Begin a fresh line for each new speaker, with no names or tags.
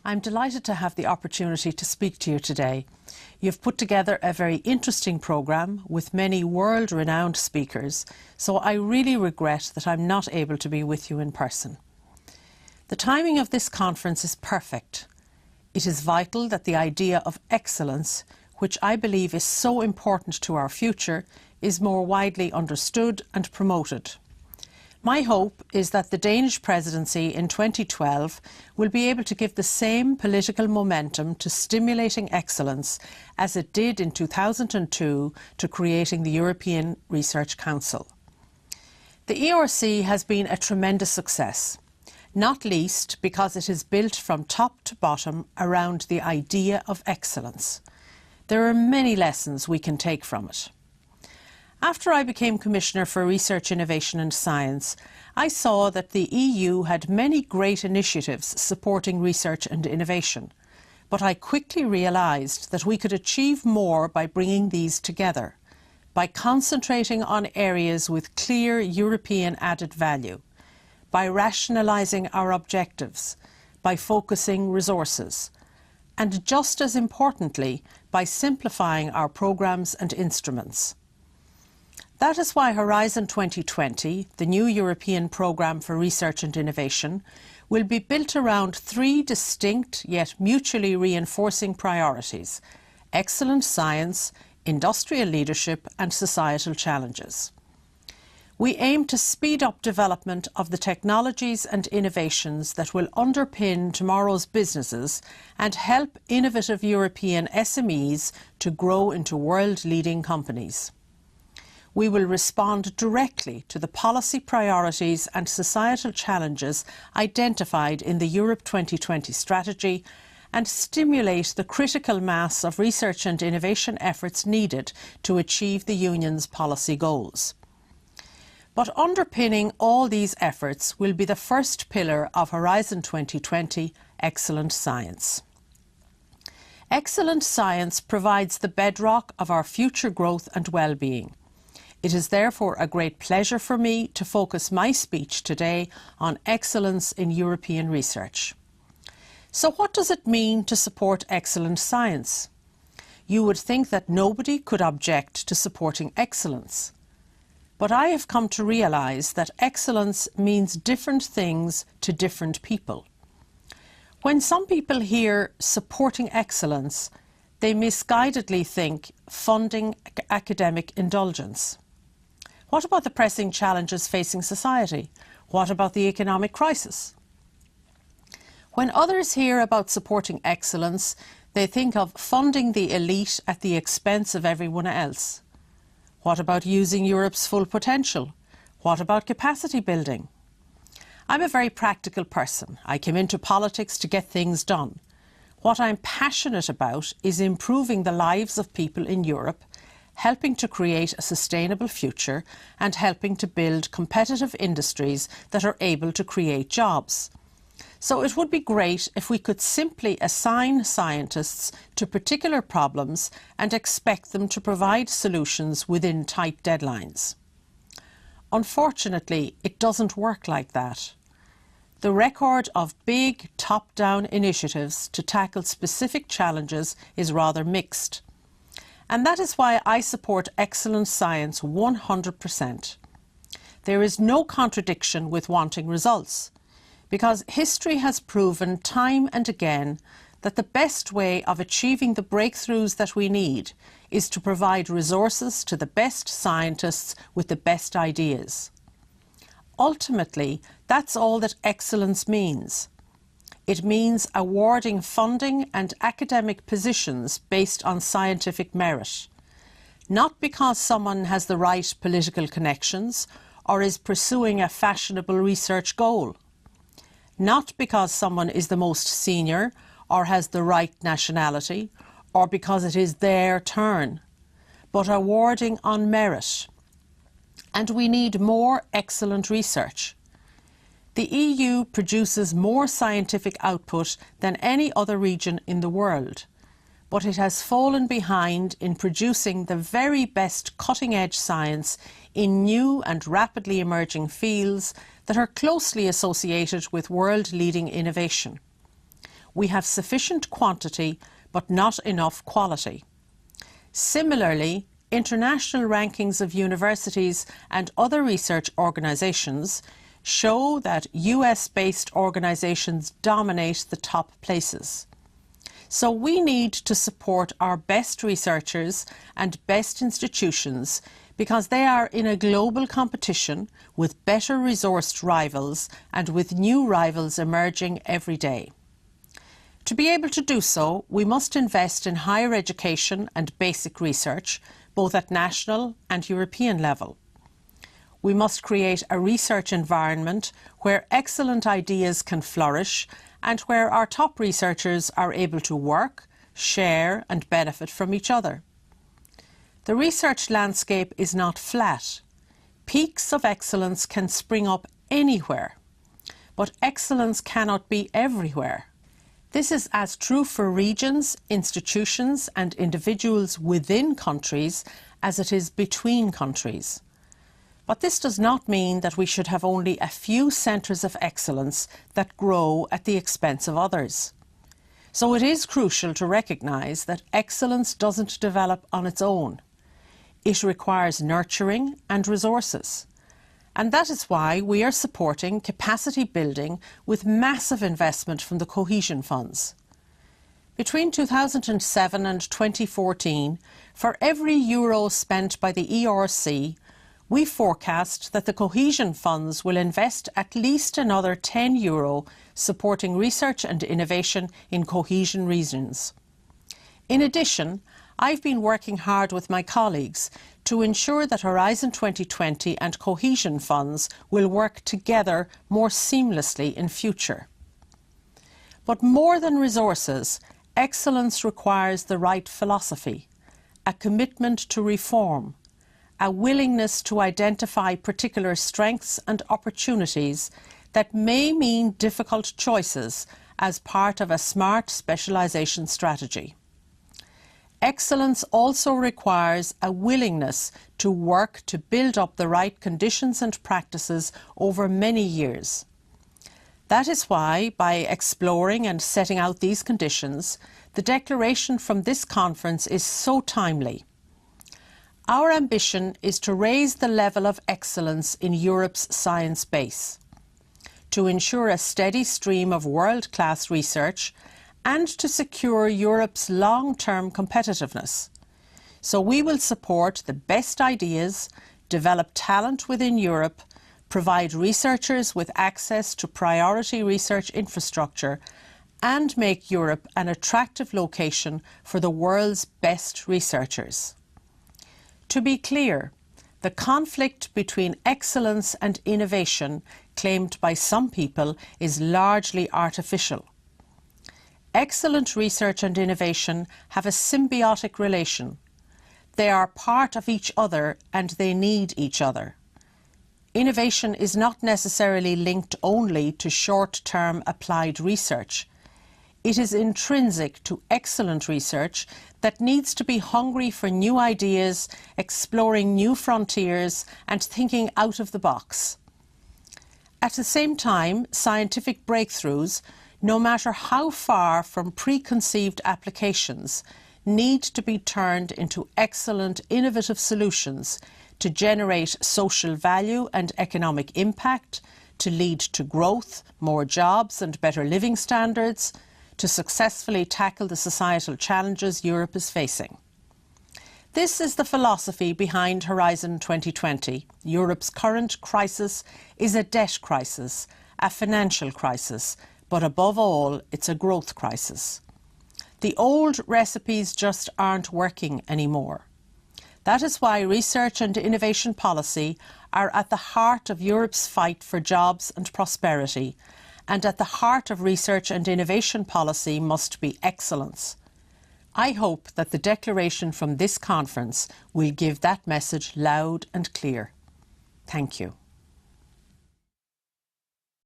I'm delighted to have the opportunity to speak to you today. You've put together a very interesting programme with many world-renowned speakers, so I really regret that I'm not able to be with you in person. The timing of this conference is perfect. It is vital that the idea of excellence, which I believe is so important to our future, is more widely understood and promoted. My hope is that the Danish presidency in 2012 will be able to give the same political momentum to stimulating excellence as it did in 2002 to creating the European Research Council. The ERC has been a tremendous success, not least because it is built from top to bottom around the idea of excellence. There are many lessons we can take from it. After I became Commissioner for Research, Innovation and Science, I saw that the EU had many great initiatives supporting research and innovation, but I quickly realised that we could achieve more by bringing these together, by concentrating on areas with clear European added value, by rationalising our objectives, by focusing resources, and just as importantly, by simplifying our programmes and instruments. That is why Horizon 2020, the new European programme for research and innovation, will be built around three distinct yet mutually reinforcing priorities: excellent science, industrial leadership and societal challenges. We aim to speed up development of the technologies and innovations that will underpin tomorrow's businesses and help innovative European SMEs to grow into world-leading companies. We will respond directly to the policy priorities and societal challenges identified in the Europe 2020 strategy and stimulate the critical mass of research and innovation efforts needed to achieve the Union's policy goals. But underpinning all these efforts will be the first pillar of Horizon 2020, excellent science. Excellent science provides the bedrock of our future growth and well-being. It is therefore a great pleasure for me to focus my speech today on excellence in European research. So what does it mean to support excellent science? You would think that nobody could object to supporting excellence. But I have come to realise that excellence means different things to different people. When some people hear supporting excellence, they misguidedly think funding academic indulgence. What about the pressing challenges facing society? What about the economic crisis? When others hear about supporting excellence, they think of funding the elite at the expense of everyone else. What about using Europe's full potential? What about capacity building? I'm a very practical person. I came into politics to get things done. What I'm passionate about is improving the lives of people in Europe, helping to create a sustainable future and helping to build competitive industries that are able to create jobs. So it would be great if we could simply assign scientists to particular problems and expect them to provide solutions within tight deadlines. Unfortunately, it doesn't work like that. The record of big top-down initiatives to tackle specific challenges is rather mixed. And that is why I support excellent science 100%. There is no contradiction with wanting results, because history has proven time and again that the best way of achieving the breakthroughs that we need is to provide resources to the best scientists with the best ideas. Ultimately, that's all that excellence means. It means awarding funding and academic positions based on scientific merit, not because someone has the right political connections or is pursuing a fashionable research goal, not because someone is the most senior or has the right nationality or because it is their turn, but awarding on merit. And we need more excellent research. The EU produces more scientific output than any other region in the world, but it has fallen behind in producing the very best cutting-edge science in new and rapidly emerging fields that are closely associated with world-leading innovation. we have sufficient quantity but not enough quality. Similarly, international rankings of universities and other research organisations show that US-based organisations dominate the top places. So we need to support our best researchers and best institutions because they are in a global competition with better resourced rivals and with new rivals emerging every day. To be able to do so, we must invest in higher education and basic research, both at national and European level. We must create a research environment where excellent ideas can flourish and where our top researchers are able to work, share and benefit from each other. The research landscape is not flat. Peaks of excellence can spring up anywhere, but excellence cannot be everywhere. This is as true for regions, institutions and individuals within countries as it is between countries. But this does not mean that we should have only a few centres of excellence that grow at the expense of others. So it is crucial to recognise that excellence doesn't develop on its own. It requires nurturing and resources. And that is why we are supporting capacity building with massive investment from the cohesion funds. Between 2007 and 2014, for every euro spent by the ERC, we forecast that the cohesion funds will invest at least another €10 supporting research and innovation in cohesion regions. In addition, I've been working hard with my colleagues to ensure that Horizon 2020 and cohesion funds will work together more seamlessly in future. But more than resources, excellence requires the right philosophy, a commitment to reform, a willingness to identify particular strengths and opportunities that may mean difficult choices as part of a smart specialisation strategy. Excellence also requires a willingness to work to build up the right conditions and practices over many years. That is why, by exploring and setting out these conditions, the declaration from this conference is so timely. Our ambition is to raise the level of excellence in Europe's science base, to ensure a steady stream of world-class research and to secure Europe's long-term competitiveness. So we will support the best ideas, develop talent within Europe, provide researchers with access to priority research infrastructure, and make Europe an attractive location for the world's best researchers. To be clear, the conflict between excellence and innovation claimed by some people is largely artificial. Excellent research and innovation have a symbiotic relation. They are part of each other and they need each other. Innovation is not necessarily linked only to short-term applied research. It is intrinsic to excellent research that needs to be hungry for new ideas, exploring new frontiers and thinking out of the box. At the same time, scientific breakthroughs, no matter how far from preconceived applications, need to be turned into excellent innovative solutions to generate social value and economic impact, to lead to growth, more jobs and better living standards, to successfully tackle the societal challenges Europe is facing. This is the philosophy behind Horizon 2020. Europe's current crisis is a debt crisis, a financial crisis, but above all, it's a growth crisis. The old recipes just aren't working anymore. That is why research and innovation policy are at the heart of Europe's fight for jobs and prosperity, and at the heart of research and innovation policy must be excellence. I hope that the declaration from this conference will give that message loud and clear. Thank you.